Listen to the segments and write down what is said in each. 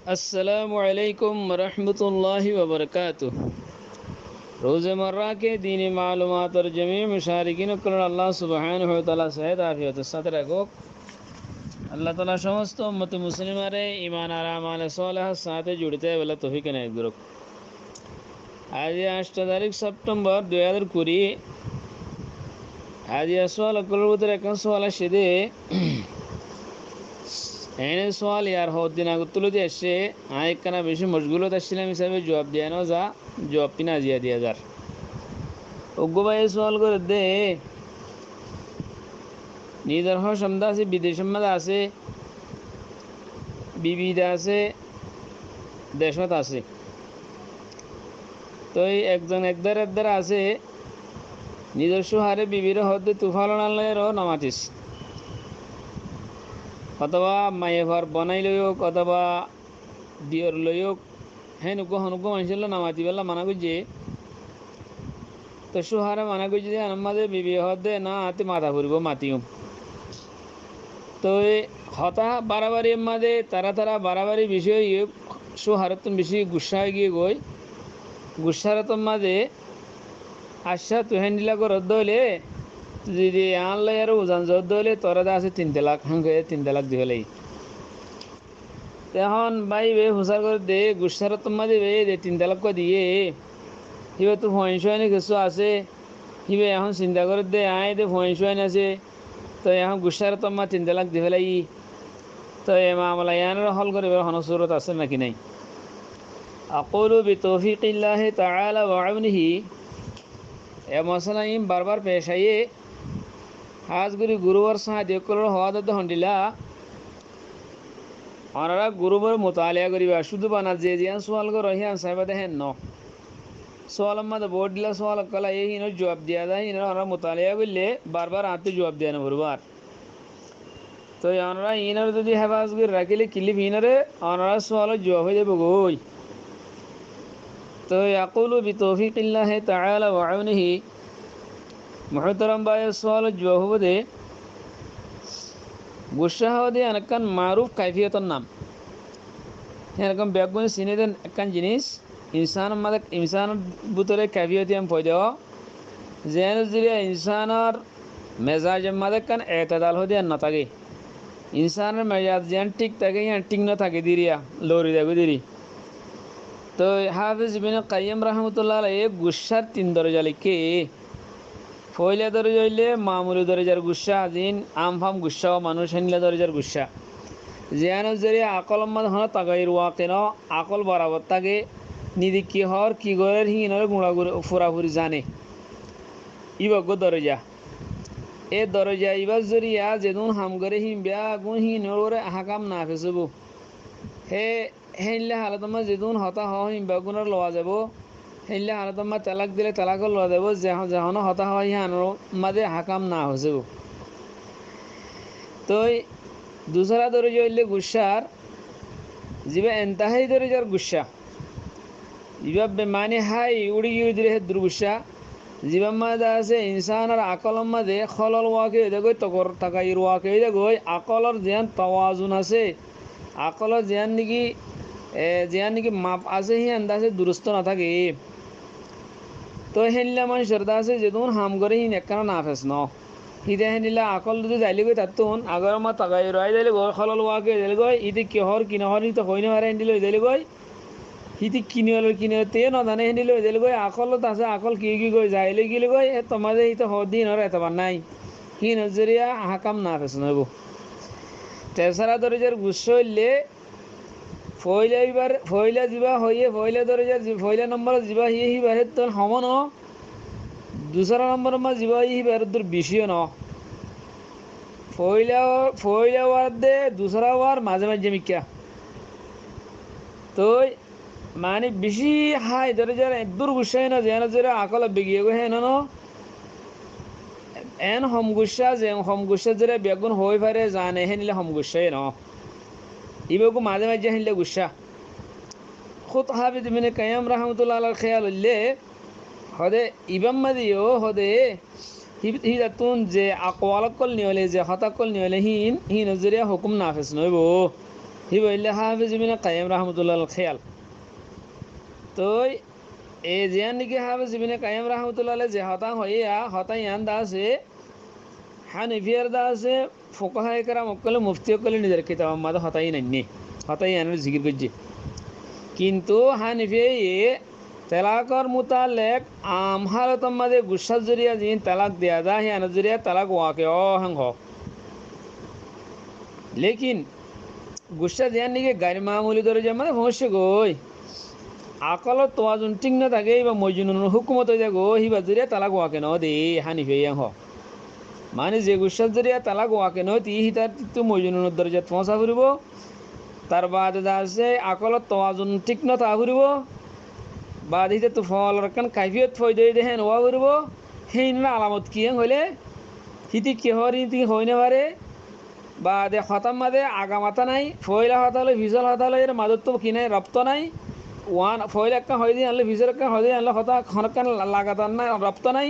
अस्सलामु अलैकुम वरहमतुल्लाहि वबरकातुह। रोज़मर्रा के दीनी मालूमात और जमी मुशारिकिन अल्लाह सुब्हानहु व तआला सहित आफियत साथ रखो। अल्लाह ताला समस्त उम्मत मुस्लिमारे ईमान और आमाल सालिह साथे जुड़ते वला तौफीक इनायत करो। आज 8 तारीख सेप्टेम्बर 2020 आज सवाल कलबुतर एक सवाल शिदे एने सवाल यार हो दिन गुत्तुलु देशे आय कना बेशी मशगूल तस्लीम हिसाबे जवाब दिया ना जा जवाब पिना जिया दिया जार उग्गो भाई सवाल कर दे नीदर हो शमदा से विदेश में दासे बीबी दासे देश में दासे तो एक जन एक दर आसे नीदर शुहारे बीबीर होते तूफान नाले रो नमातिस अथवा मायेफार बनाई लोक अथवा दियर लोक हैं नुको हनुको मंजिल नमाती वाला मना गुजे तो शुहारे मना गुजे अनम्मादे बीबी होते ना आते माता पुरीबो मातियों तो हता बाराबारी मादे तारा तारा बाराबारी विषय ये शुहारे तुम विषय गुस्सा गिए गोई गुस्सा तुम मादे आशा तुहेंडिला को रद्दोले जी आन ले यार उजान जद्दोले तोरा दासे 3 तलाक हंगे 3 तलाक दिहले तहन भाई वे हुसार कर दे गुस्सा तुम मादे वे दे 3 तलाक को दिए हिबे तो फंशोने किसो आसे हिबे এখন চিন্তা করে দে আয় দে ফंशोने আছে तो यहाँ गुस्सा तुम मा 3 तलाक दिहले तो ये मामला यान हल करे हन सूरत আছে নাকি নাই अक़ूलु बितौफ़ीक़िल्लाहि तआला व अउनिही ए मसला इन बार बार पेश आइए आज गुरुवार सहा देखकर हवा दे हंडिला अनारा गुरुवार मुतालिया करिबा शुद्ध बना जे जियान सवाल को रहियान साहिब दे न सवाल मत बोर्ड दिला सवाल कला ये इन जवाब दिया था इन अनारा मुतालिया करले बार बार आते जवाब दिया ना गुरुवार तो अनारा इनर यदि हेबाज कर रखिले क्लिप इनरे अनारा सवाल जवाब हो जाबो गोई तो यक़ूलु बितौफ़ीक़िल्लाहि तआला व अउनिही मुहतरम भाई सवाल जवाब दे गुस्सा दे अनकन मारूफ कैफियतन नाम अनकन बेगुन सिनेदन अकन जिनिस इंसान मदक इंसान बुतरे कैफियत हम पौधो जैन जिले इंसान और मेजाज मदक कन एतदाल हो दे न तागे इंसान मेजाज जैन ठीक तागे या ठीक न तागे दिरिया लोरी देगो दिरी तो हाफिज इब्न क़य्यिम रहमतुल्लाह अलैहि गुस्सार 3 दरजा लिखे फैला दरजा हইলে मामूली दरजार गुस्सा जिन आम फाम गुस्सा মানুষ হইলে दरजार गुस्सा जियानो जरिए আকল মদ হন তাগাইর ওয়াকিন আকল বরাবর তাকে নিদি কি হর কি গরের হিনর গুণা গুণ ফুরাফুরি জানে ইবগ দরজা এ দরজা ইবাজ জরিয়া যেদুন হাম করে হিম বিয়া গুণ হিনর হাকাম না ফেসবু হে হেইলে হালাতমা যেদুন হতা হিম বেগুনর লওয়া যাব हेल्ले हालत में तलाक दिले तलाक लो देवो जहाँ होता हुआ यहाँ मदे हकाम ना हो सको तो दूसरा दरजा हल्ले गुस्सार जीवा इंतहाई दरजार गुस्सा जीवा बेमानी हाई उड़ी गिर दिले है दुर्गुस्सा जीवा मदा से इंसान और अकल मदे खलल वाके देखो तकर तकाइर वाके देखो अकल और ध्यान तवाजुन से अकल और ध्यान निकी माप आसे ही अंदाजे दुरुस्त ना था कि तो हेल्ला मन श्रद्धा से जेदून हम करे ही नेकना नाफेस न हिदे हेल्ला अकल दे जाइले गय तत्तुन अगर म तगाई राय देले गय खलल वाके देले गय इते केहर किनहर तो होइने मारे हेंडिले देले गय हिति किने ते न दाने हेंडिले देले गय अकल तासे अकल की गय जाइले गिले गय ए तमादे हित हदिन और एतबार নাই हि नजरिया हकाम नाफेस नबो तेसरा दरजार गुस्सा हইলে फैला जीवा होइए फैला दरजार फैला नंबर जीवा ही बारे तो हम न दूसरा नंबर में जीवा ही बारे तो विषय न फैला वार दे दूसरा वार माझे माझे मिक्या तो माने बिशी हाय दरजार दूर गुस्सा न जेन जरा अकल बिगिए गो है न एन हम गुस्सा जरा बेगुन होई पारे जाने है निले हम गुस्सा न इबे को माझे माझे हिल्ले गुस्सा खुद हाफिज इब्न क़य्यिम रहमतुल्लाह अलैहि ख्याल ले हदे इबम मदियो हदे हिदतुन जे अक़वाल कल नियले जे हता कल नियले ही नजरिया हुकुम नाफिस नइबो হি বললে হাফিজ ইবনে কাইয়্যিম রাহমাতুল্লাহ খেয়াল তো এই জিয়ান নাকি হাফিজ ইবনে কাইয়্যিম রাহমাতুল্লাহ যে হতা হইয়া হতা ইয়ান দা আছে হানিফিয়ার দা আছে ফুকাহায়ে কেরাম অকলে মুফতি অকলে নিজের কিতাব মাদে হতাই নাইনি হতাই ইয়ানের জিকির করছে কিন্তু হানিফিয়ে তালাকর মুতালেক আম হালতর মাঝে গুসার জরিয়া জিন তালাক দেয়া যায় হিয়ানের জরিয়া তালাক ওয়াকে অহংহ লেকিন গুসা দিয়ার নিকে গাড়ি মামুলি ধরে যে মানে সমস্যা গই আকলত তোয়াজুন ঠিক না থাকে বা মজনুন হুকুমত হয়ে যাগো হিবা জরিয়া তালাক ওয়াকে ন দে হানিফিয়ে হ মানে যে গুসার জরিয়া তালাক ওয়াকে ন তি হিতার তো মজনুনের দরজা পৌঁছা ফুরিব তার বাদে আছে আকলত তোয়াজুন ঠিক না তা ফুরিব বাদ হিতে তো ফল রকান কাইফিয়ত ফই দই দেখেন ওয়া ফুরিব সেই আলামত কি হইলে হিতি কি হরি হয় না পারে বা দে খতাম মাদে আগা মাথা নাই ফয়লা হতালে ভিজল হতালে এর মাদত তো কিনে রপ্ত নাই ওয়ান ফয়লা একটা হয় দিয়ে আনলে ভিজল একটা হয় দিয়ে আনলে হতা খনকান লাগাতার নাই রপ্ত নাই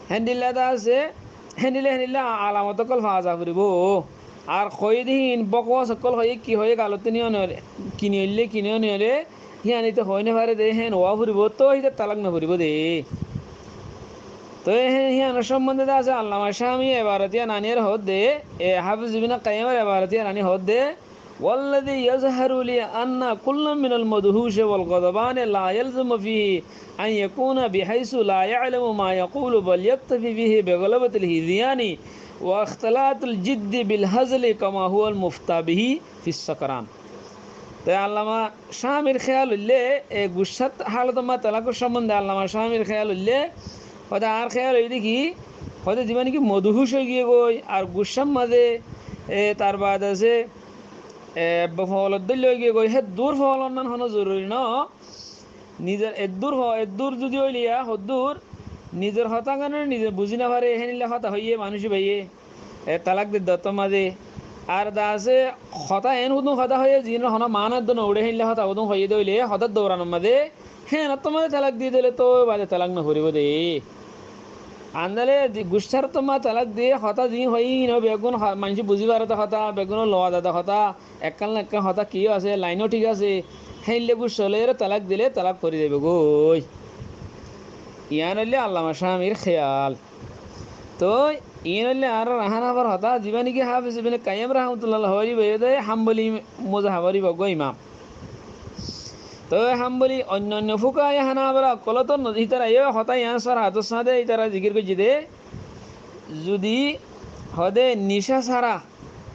হ্যান্ডিল্লা দা আছে হ্যান্ডিলে আলামত কল ফাজা ফুরিব আর কই দিন বকওয়া সকল হয়ে কি হয়ে গালতে নিয়ে কিনে নিলে হিয়ানিতে হয় না পারে দে হ্যাঁ ওয়া ফুরিব তো হিতে তালাক না ফুরিব দে তো হিয়ানোর সম্বন্ধে আছে আল্লামা শামি এবারতিয়া নানির হদ দে হাফিজ ইবনে কাইয়্যিমের এবারতিয়া নানি হদ দে والذي يظهر لي أن كل من المدهوش والغضبان لا يلزم فيه أن يكون بحيث لا يعلم ما يقول بل يكتفي به بغلبة الهذيان واختلاط الجد بالهزل كما هو المفتى به في السكران তাই আল্লামা শামির খেয়াল হইলে গুসাত হালত মা তালাকের সম্বন্ধে আল্লামা শামির খেয়াল হইলে হয়তো আর খেয়াল হই দেখি হয়তো জীবনে কি মধুহুস হয়ে গিয়ে গই আর গুসাম মাঝে তার বাদ আছে ফলদ্দল হয়ে গিয়ে গই হে দূর ফল অন্যান্য হনো জরুরি ন নিজের এদূর যদি হইলিয়া হদ্দূর নিজের হতাঙ্গানের নিজে বুঝি না পারে হেনিলে হতা হইয়ে মানুষ ভাইয়ে তালাক দি দত্ত মাঝে আর দা আছে হতা এন হুদুম হতা হয়ে জিন হনা মানার দন উড়ে হেনলে হতা হুদুম হইয়ে দইলে হঠাৎ দৌড়ানোর মাঝে হ্যাঁ না তোমাদের তালাক দিয়ে দিলে তো বাদে তালাক না ভরিব দে আন্দালে গুসার তোমার তালাক দিয়ে হতা দি হই ন বেগুন মানুষ বুঝি পারতে হতা বেগুন লওয়া দাদা হতা একাল না একাল হতা কি আছে লাইনও ঠিক আছে হেনলে গুসলে তালাক দিলে তালাক করে দেবে গই ইয়ান হইলে আল্লামা শামির খেয়াল তো ইন হইলে আর রাহানাবার হতা জীবানি কি হাফিজ ইবনে কাইয়্যিম রাহমাতুল্লাহ হরি বেদে হাম্বলি মুজাহাবরি বগ ইমাম তো হাম্বলি অন্যান্য ফুকায় হানাবারা কলতন নজিতারা এ হতা ইয়াসর হাতর সাদে ইতারা জিকির করছি দে যদি হদে নিশা সারা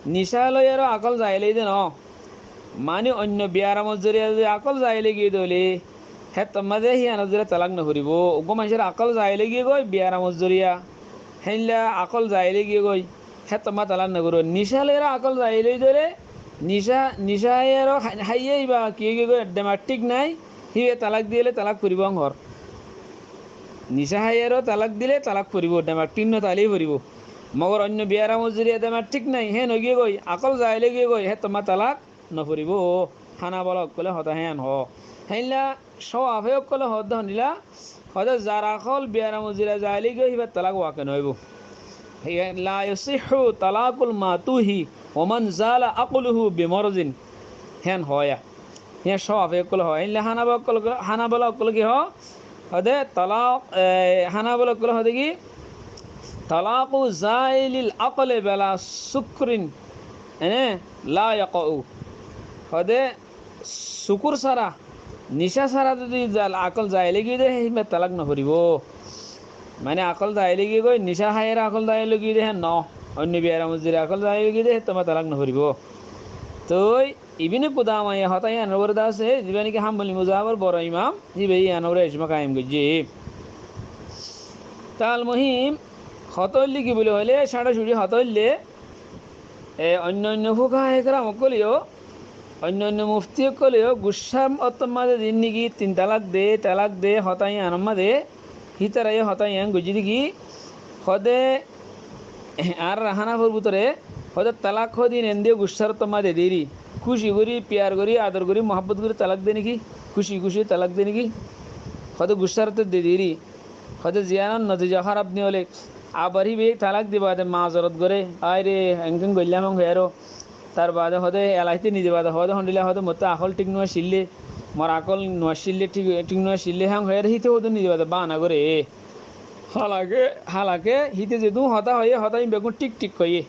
নিশা লয়ের আকল যাইলে দে ন মানে অন্য বিয়ার মজুরিয়া যদি আকল যাইলে গিয়ে দলে হে তোমাদের হিয়ান তালাক না করিব ওগো মানুষের আকল যাইলে গিয়ে গই বিয়ার মজুরিয়া হেনলা আকল যাইলে গিয়ে গই হে তোমার তালাক না করো নিশালের আকল যাইলে ধরে নিশায়ের হাইয়েই বা কি গিয়ে দেমার ঠিক নাই হিয়ে তালাক দিলে তালাক করিব ঘর নিশা হাইয়েরও তালাক দিলে তালাক করিব দেমার ঠিক না তালেই করিব মগর অন্য বিয়ার মজুরিয়া দেমার ঠিক নাই হে নগিয়ে গই আকল যাইলে গিয়ে গই হে তোমার তালাক নফরিব হানা বলা কলে হতা হেন হ হেনলা সবাফে কলে হদ নিলা হয়তো যার আকল বিয়ার মজুরিয়া যাইলে গিয়ে হিবার তালাক ওয়াকে নইব লা ইয়াসিহু তালাকুল মাতুহি ওমান জালা আকলুহু বিমরজিন হেন হয়া হেন সবাফে কলে হয় হেনলা হানা বলা কলে কি হ হদে তালাক হানা বলা কলে হদে কি তালাকু জাইলিল আকলে বেলা শুকরিন লা ইয়াকাউ হদে শুকুর সারা নিশা সারা যদি আকল যাইলে গিয়ে দে হিমে তালাক নফরিব মানে আকল যাইলে গিয়ে গই নিশা হাইয়ের আকল যাইলে গিয়ে দে হ্যাঁ ন অন্য বিয়ার মজুরি আকল যাইলে গিয়ে দে তোমার তালাক নফরিব তো ইবিনে কুদামাই হতাই আনবর দাসে জীবানি কি হাম্বলি মুজাহাবর বড় ইমাম জিবে আনবর ইসমা কায়েম গজি তাল মহিম হতল্লি কি বলে হইলে সাড়া ছুটি হতল্লে অন্য ফুকা হেকরা মকলিও অন্য মুফতি কলেও গুসাম অতমাদে দিন নিকি তিন তালাক দে হতাই আনমাদে হিতারাই হতাই আন গুজি দিকি হদে আর রাহানাফুর ভিতরে হদে তালাক দিন এনদিও গুসার তোমাদে দেরি খুশি করি পিয়ার করি আদর করি মহাব্বত করি তালাক দে নাকি খুশি তালাক দে নাকি হদে গুসার তো দে দেরি হদে জিয়ান নতিজা খারাপ নি হলে আবার হি তালাক দিবা দে মা জরত করে আয় রে এঙ্কেন গইলাম হেরো তার বাদে হদে এলাইতে নিজে বাদে হদে হন্ডিলে হদে মতো আকল ঠিক নয় শিললে মর আকল নয় শিললে ঠিক ঠিক নয় শিললে হ্যাঁ হয়ে হিতে হতো নিজে বাদে বানা করে হালাকে হালাকে হিতে যেদু হতা হয়ে হতা বেগুন টিক টিক কইয়ে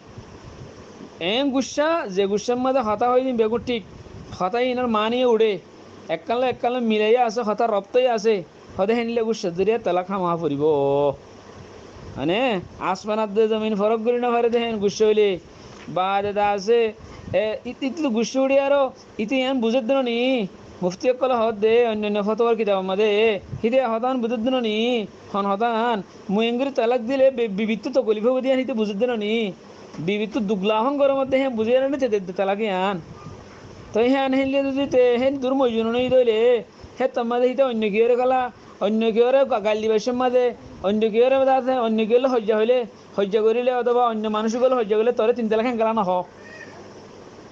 এম গুসা যে গুসার মধ্যে হতা হয়ে বেগুন টিক হতাই ইনার মানিয়ে উড়ে এককালে মিলাইয়া আছে হতা রপ্তই আছে হদে হেনলে গুসা জরিয়া তেলা খামা ফুরিব মানে আসমানাত জমিন ফরক করি না পারে দেখেন গুসা হইলে বা দাদা আছে ইতি গুসা উড়ি আরো ইতি এন বুঝে দিন নি মুফতি কলে হদ দে অন্যান্য ফতোয়ার কিতাব আমাদের হিদে হতান বুঝে দিন নি হন হতান মুয়েঙ্গুরি তালাক দিলে বিবিত্ত তো কলিফে বুঝিয়া হিতে বুঝে দিন নি বিবিত্ত দুগলাহন গরমত দেখে বুঝিয়ে না তালাকি আন তো হ্যাঁ হেনলে যদি হেন দূর মজুন নেই দইলে হে তোমাদের হিতে অন্য কিয়রে গলা অন্য কিয়রে গালি বাসের মাঝে অন্য কিয়রে আছে অন্য কি হলে হজ্জা করিলে অথবা অন্য মানুষ গেলে হজ্জা করলে তোরে 3 লাখ গেলা না হ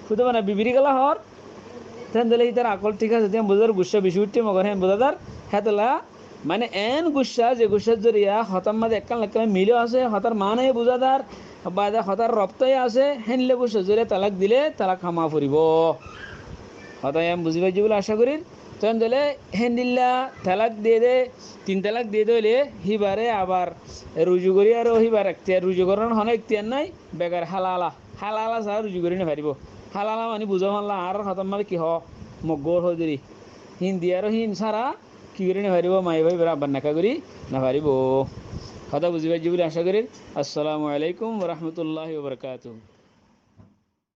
শুধু মানে বিবিরি গেলা হর তেন দিলে তার আকল ঠিক আছে তুমি বুঝার গুসা বেশি উঠতে মগর হ্যাঁ বুঝাদার হ্যাঁ তোলা মানে এন গুসা যে গুসার জরিয়া হতার মাঝে একখান মিলেও আছে হতার মানে বুঝাদার বা হতার রপ্তই আছে হেনলে গুসা জরিয়া তালাক দিলে তালাক খামা ফুরিব হতাই আমি বুঝি পাইছি বলে আশা করি তখন দিলে হেন্দিল্লা তালাক দিয়ে দে 3 তালাক দিয়ে দিলে হিবারে আবার রুজু করি আর হিবার এখতিয়ার রুজু করার হন এখতিয়ার নাই বেগার হালালা হালালা ছাড়া রুজু করি না পারিব হালালা মানে বুঝো মানলা আর হতাম মানে কি হ মগর হয়ে দিলি হিন্দি আর হিন ছাড়া কি করে না পারিব মাই ভাই আবার নাকা করি না পারিব কথা বুঝি পাইছি বলে আশা করি আসসালামু আলাইকুম ওয়া রাহমাতুল্লাহি ওয়া বারাকাতুহু।